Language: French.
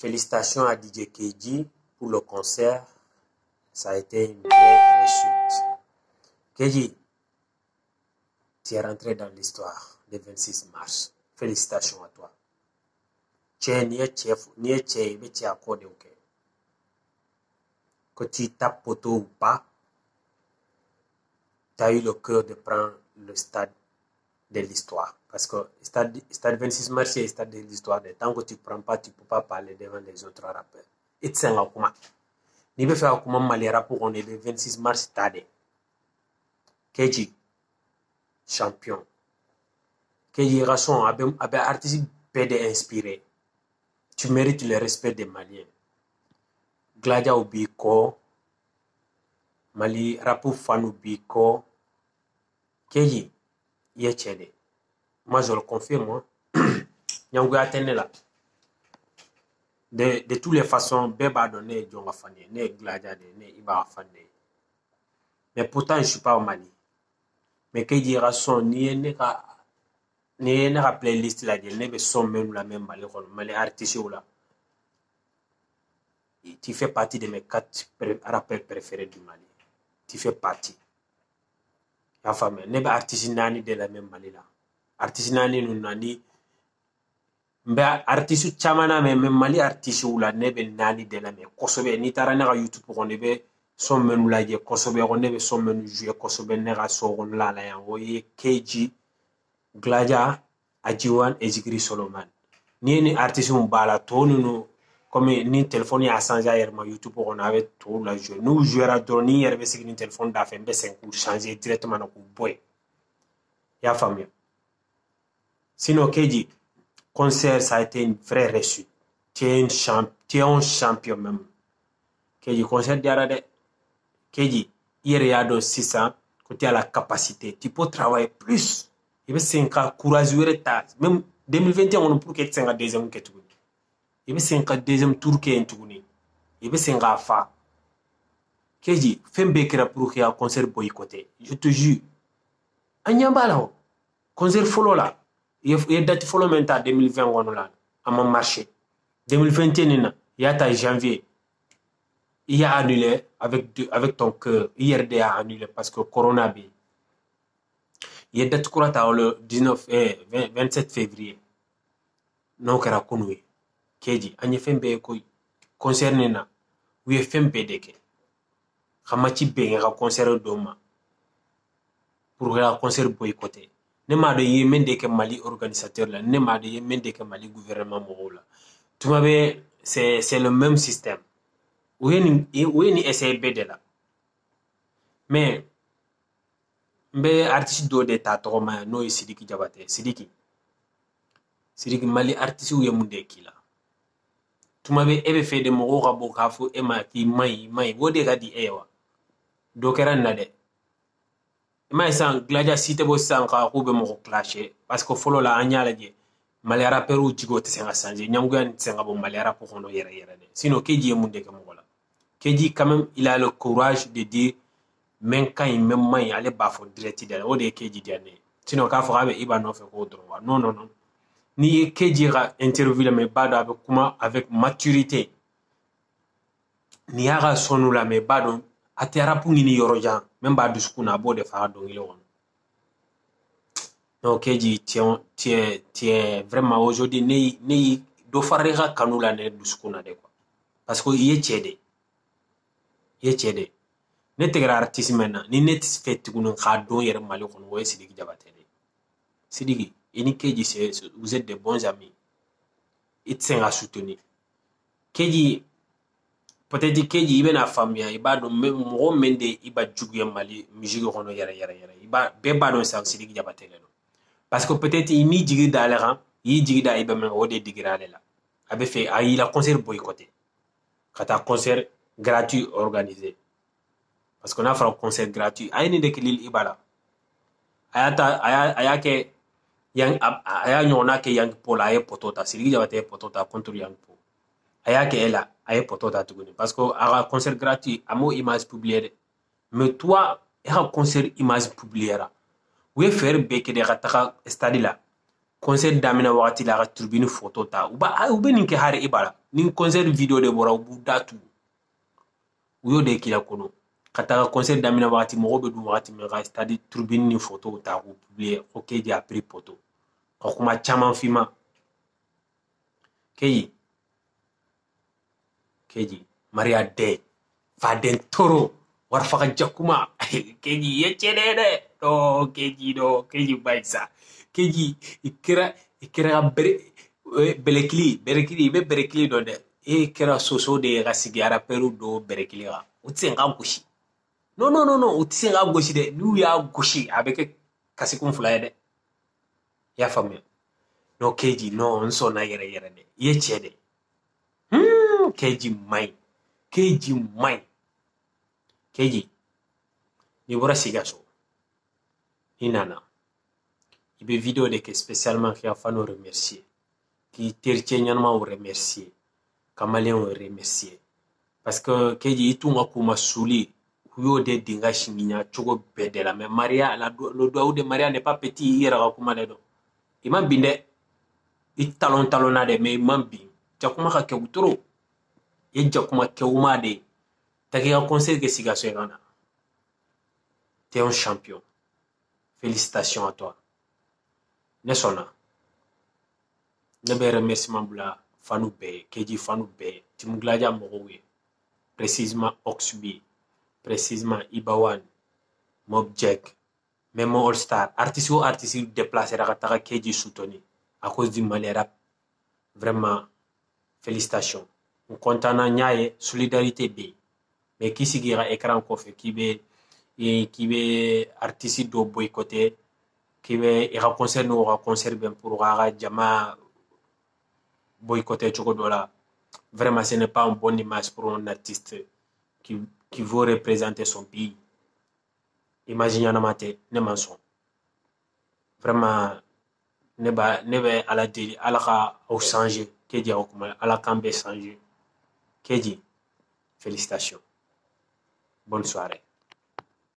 Félicitations à DJ KG pour le concert. Ça a été une vraie réussite. KG, tu es rentré dans l'histoire le 26 mars. Félicitations à toi. Que tu tapes poteau ou pas, tu as eu le cœur de prendre le stade de l'histoire. Parce que stade 26 mars, c'est le stade de l'histoire. Tant que tu ne prends pas, tu ne peux pas parler devant les autres rappeurs. Et tu sais, ni be faire comment malera pour on est le 26 mars stade. KG, champion. KG Rasson, avec artiste PD inspiré. Tu mérites le respect des Maliens. Gladia Obiko, Mali Rapou Fanou Biko, KG, Yechede. Moi, je le confirme. Nyangou Atene là. De toutes les façons, Beba donné Djonga Fane, ne Gladia de, ne Iba Fane. Mais pourtant, je ne suis pas au Mali. Mais KG Rasson, ni playlist là, ne be son même la même Mali artiste là. Tu fais partie de mes 4 rappeurs préférés du Mali. Tu fais partie. La femme, ne be artiste nani de la même Mali là. Artiste nani nous nani. Mbe artiste chamana même Mali artiste ou la ne be nani de la même. Kosobe ni tarana YouTube pour on be son menu là, Kosobe on be son menu jouer Kosobe nera so on la la yango ye KG Gladia Ajiwan Ezigri Solomon. Ni artiste on bala to nous comme ni téléphone a changé hier ma YouTube on avait tout la jouer. Nous jouera droni hier be signi téléphone da fait be 5 coups changer directement na ku boy. Ya famille. Sinon KG concert ça a été une vraie réussite. Tu es un champion même. KG concert diara de KG hier ya do 600 côté à la capacité. Tu peux travailler plus. Il veut 5 ans courage ta même 2021 on pour que 5 deuxième que tout. Il veut 5 deuxième tour que entuguni. Il veut 5 fa. KG fais bekera pour que un concert boycotté. Je te jure. Anyambala concert follow là. Il date follow maintenant 2020 on là à mon marché. 2021 il y a janvier. Il a annulé avec ton cœur. IRD a annulé parce que corona bi. Il y a date courata le 27 février. Non kera konoué. KG anye fembe ko concerné na. Oui fembe deke. Khamachi be nga concert doma. Pour le concert boycotté. Ne m'a de yemen deke Mali organisateur là, ne m'a de yemen deke Mali gouvernement là. Tu m'avais c'est le même système. Oui ni essayer de là. Mais mbe artiste do de ta toma no Sidiki Diabaté Sidiki Mali artiste ou yemunde kila. Tu m'avais fait de mo ka bo ka fu e ma ki mai wode ga di ewa. Do keran na de. Mais sans Gladia cité bo sans ka ko be mo clasher parce que follow la anyala je Mali rapper ou jigo te senga sanje nyanguan senga bo Mali rapper ko no yere de. Sinon KG yemunde ke mo la. KG quand même il a le courage de dire même quand il même main aller bafo direct de o de KG diane. Sinon ka fo abe iba no fe ko droit. Non. Ni KG ra interview la me bado avec comment avec maturité. Ni ara sonu la me bado atera pungi ni yorojan même ba duskuna bo de fa do ngilo. Non KG tiens vraiment aujourd'hui ni do farira kanula ne duskuna de quoi. Parce que il est chede. Ne tegra artiste maintenant ni net fait kunun khado yer Mali kon woy Sidiki Diabaté. Sidiki ini KG vous êtes de bons amis. Itsen à soutenir. KG peut-être KG ibe na famille iba do mo mende iba jugu Mali musique kono yara iba be ba don sa Sidiki Diabaté le. Parce que peut-être il ni jigi dans le rang, il jigi da iba men wode digrale là. Abe fait il a concert boycotté. Quand un concert gratuit organisé. Parce qu'on a fait un concert gratuit. Aïe de Kilil Ibala. Aya ke yang aya nyona ke yang pola aye potota. Sidiki Diabaté potota contre yang po. Aya ke ela aye potota tuguni. Parce que un concert gratuit, amo image publiée. Mais toi, un concert image publiée. Oui faire beke de rataka stade là. concert damina wagati la ka turbine photo ta u bɛ nin kɛ hari ibara ni concert video de bɔra u b'u da tugu u y'o de kila kono ka taga concert damina wagati mɔgɔ bɛ don wagati min ka c'est-à-dire turbine ni photo ta k'u publier ko Keji a pris poto ka kuma caman f'i ma Keji Maria de faden toro war faga jakuma Keji ye cede de do Keji baisa Keji ikira berekili be berekili do de kira soso de ga sigi araperu do berekili ga utse nga goshi no utse nga goshi de nu ya goshi abeke kasikun fula de ya famia no Keji no nso na yere de ye cede Keji ni bora sigaso ni nana il be vidéo de que spécialement qui a fait nous remercier qui tertiennellement nous remercier Kamalien nous remercier parce que Keji itunga kuma suli huyo de dinga shinginya chogo bedela mais Maria le doigt de Maria n'est pas petit ira kuma le do imam binde talonade mais imam bin jakuma ka kewtoro ye jakuma kewuma de takiya conseil que sigaso yana t'es un champion félicitations à toi ne sonna ne be remerciement bla fanu be Keji fanu be timuglaja mogowe précisément Oxby précisément Ibawan Mob Jack même All Star artiste déplacé à Keji soutenu à cause du Mali rap vraiment félicitations on content nyaye solidarité be mais qui sigira écran ko fait qui be artiste do boycotter qui veut ira concert bien pour jama boycotter choco dola vraiment ce n'est pas une bonne image pour un artiste qui veut représenter son pays imaginez namate ne manson vraiment ne be ala deli ala ka au changer Keji au kuma ala kan be changer Keji félicitations bonne soirée.